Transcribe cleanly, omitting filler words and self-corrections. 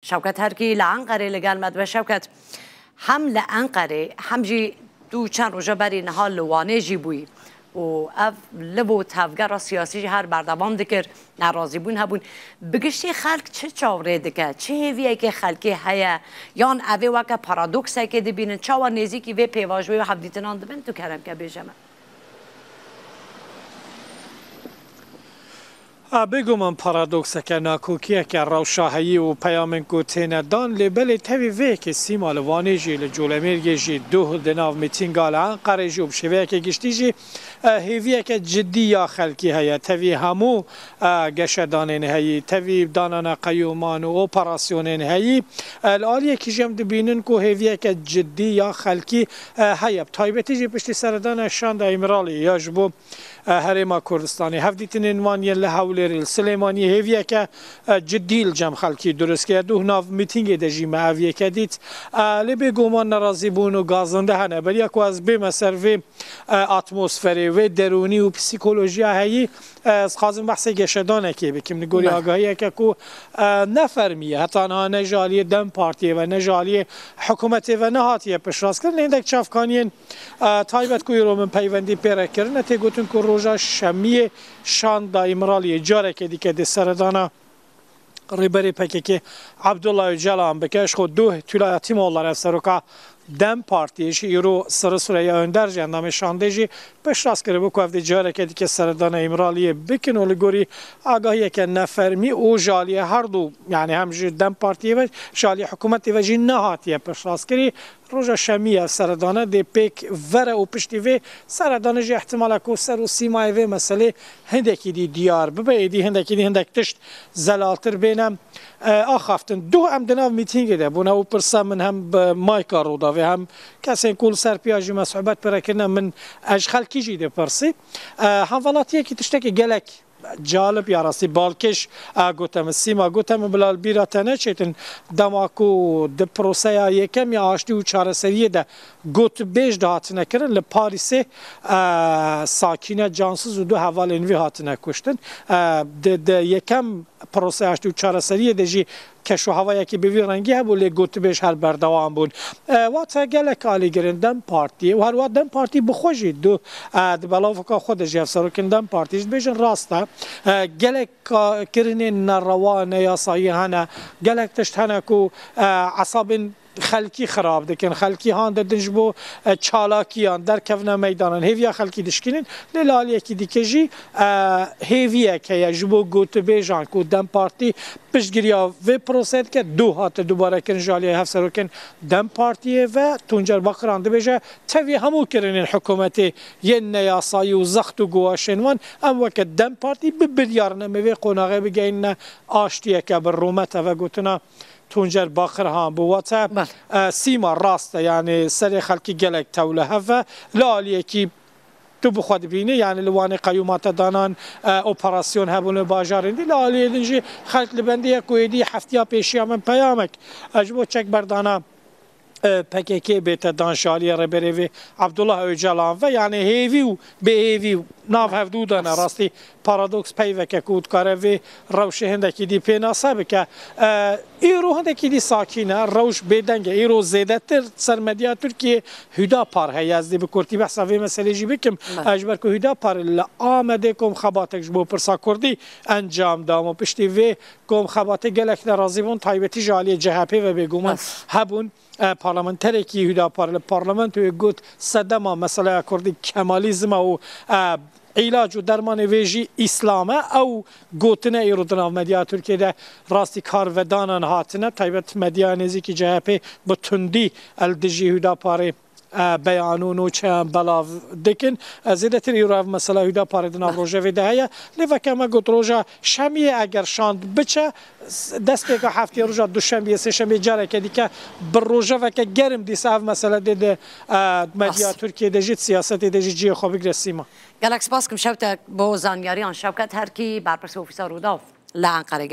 شوکت هرکی لعنقره لگل مد و شوکت هم لعنقره هم جی دو چند روزه بری نهال لوانه جی بوی و اف لبو تفگر سیاسی هر بردوام دکر ناراضی بون هبون بگشتی خلق چه چاوره دکه چه هیویه که خلقی هیا یان اوه وکه پارادوکسه که دبینن چاوه نزیکی و پیواجوی و حفدیتنان دبن تو کرم که بیجمه بگو من پارادوکسه که ناکوکیه که روشاهی و پیامن کو تیندان لبلی تاوی وی که سیما لوانی جی لجولمیر جی دو دناو میتینگال انقره جی و بشویه که گشتی جی هیویه که جدی یا خلکی هیا تاوی همو گشدانین هایی تاوی دانان قیومان و اپراسیونین هایی الالیه که جم دبینن کو هیویه که جدی یا خلکی هیا تایبتی جی پشتی سردان شاند ایمرالی یا جبو هرما کردستانی هفدیتن انوانی لحول سلیمانی هیویه که جدی الجم خلکی درست که دو ناو میتینگ دجی معاویه که دیت لبه گومان نرازی بون و گازنده هنه بل یکو از بیم سر و اتمسفری و درونی و پسیکولوژی هایی از خازم بحث گشدانه که بکیم نگوری آگاهی که کو نفرمیه حتی آنها نجالی دم پارتیه و نجالی حکومتی و نهاتیه پشراس کرد نیندک چافکانین تایبت کوی رو من پیوندی پیره کرد نتی گوتن که روژا شمیه شان دایمرالی جاره که دیگه دی سردانه ریبری پکی که عبدالله جلال بکش خود دو تولایتی مولار افسروکا دم پارتیش ایرو سرسوره اندر جندام شاندجی پشراس کرده بو کوفتی جاره که دیگه سردانه ایمرالی بکن و لگوری آگاهی که نفرمی او جالی هر دو یعنی هم دم پارتی و جالی حکومتی و جی نهاتیه پشراس کری روژا شمیه سردانه دی پیک وره و پشتی و سردانه جی احتمال کو سر و سیمای و مسئله هندکی دی دیار ببایدی هندکی دی هندک تشت زلالتر بینم آخافتن دو هم دناو میتینگ ده بونه و پرسا من هم مایکا رو دا و هم کسی کل سر پیاجی مسحوبت پرکنه من اج خلکی جی ده پرسی حوالاتیه که تشتکی گلک جالب یا راستی بالکش گوتم سیما گوتم بلال بیراتنه چیتن دماکو د پروسه یکم یا آشتی و چاره سریه ده گوت بیش ده هاتنه کرن لپاریس ساکینه جانسز و دو حوال انوی هاتنه کشتن د یکم پروسه آشتی و چاره سریه ده جی کشو هوایی که به وی رنگی هم ولی گوت بیش هر بردوام بود وقت گلک عالی گرن دم پارتی و هر وقت دم پارتی بخوشی دو بلاف که خود جف سرکن دم پارتیش بیشن راسته گلک کرنی نروان یا سایه هنه گلک تشت هنه کو عصابین خلکی خراب دکن خلکی هان دنج بو چالاکیان در کفنا میدانن هیویا خلکی دشکنین لیلالی یکی دیکجی هیویا که یجبو گوت بیجان کو دم پارتی پشگیریا و پروسید که دو هات دوباره کن جالی هفت سروکن دم پارتی و تونجر بقران دبیجه توی همو کرنین حکومتی یه نیاسایی و زخت و گواشنوان ام وقت دم پارتی ببریارنه موی قناغه بگین آشتیه که بر رومت و گوتنا تونجر باخر هم بوته سیما راسته یعنی سر خلکی گلک توله هفه لالیه کی تو بخواد بینه یعنی لوان قیومات دانان اپراسیون هبون باجارندی لالیه دنجی خلک لبندی کویدی هفتیا پیشی من پیامک اجبو چک بردانه PKK بیت دانشالی ربری عبدالله اوجلان و یعنی هیوی و به هیوی ناف هفدو دانه راستی پارادوکس پیوه که کودکاره و روش هندکی دی پیناسه بکه ایرو هندکی دی ساکینه روش بیدنگه ایرو زیده تر سرمدیا ترکیه هدا پار هی از دی بکرتی بحثا وی مسئله جی بکم اجبر که هدا پار لآمده کم خباتک جبو پرسا کردی انجام دام و پشتی وی کم خباته گلک نرازی بون تایبتی جالی جهپی و بگومن هبون پارلمانتری که هدا پار پارلمان توی گوت صدما مسئله کردی کمالیزم و علاج و درمان ویژی اسلامه او گوتنه ایرو دناو مدیا ترکیه ده راستی کار و دانان هاتنه تایبت مدیا نزیکی جهپی با تندی الدجی هدا پاره بیانون و چه بلاو دکن زیده تر ایرو مسئله هدا پاره دناو روژه ویده هیا لیوه که ما گوت روژه شمیه اگر شاند بچه دست که هفته روزا دوشنبه سه شنبه جاره که دیگه بر روزا و که گرم دیسه اف مسئله دیده مدیا ترکیه دجیت سیاست دجیت جی خوابی گرسیما گلکس باس کم شوت با زانیاری آن شوکت هر کی برپرس اوفیسا روداف لعنقره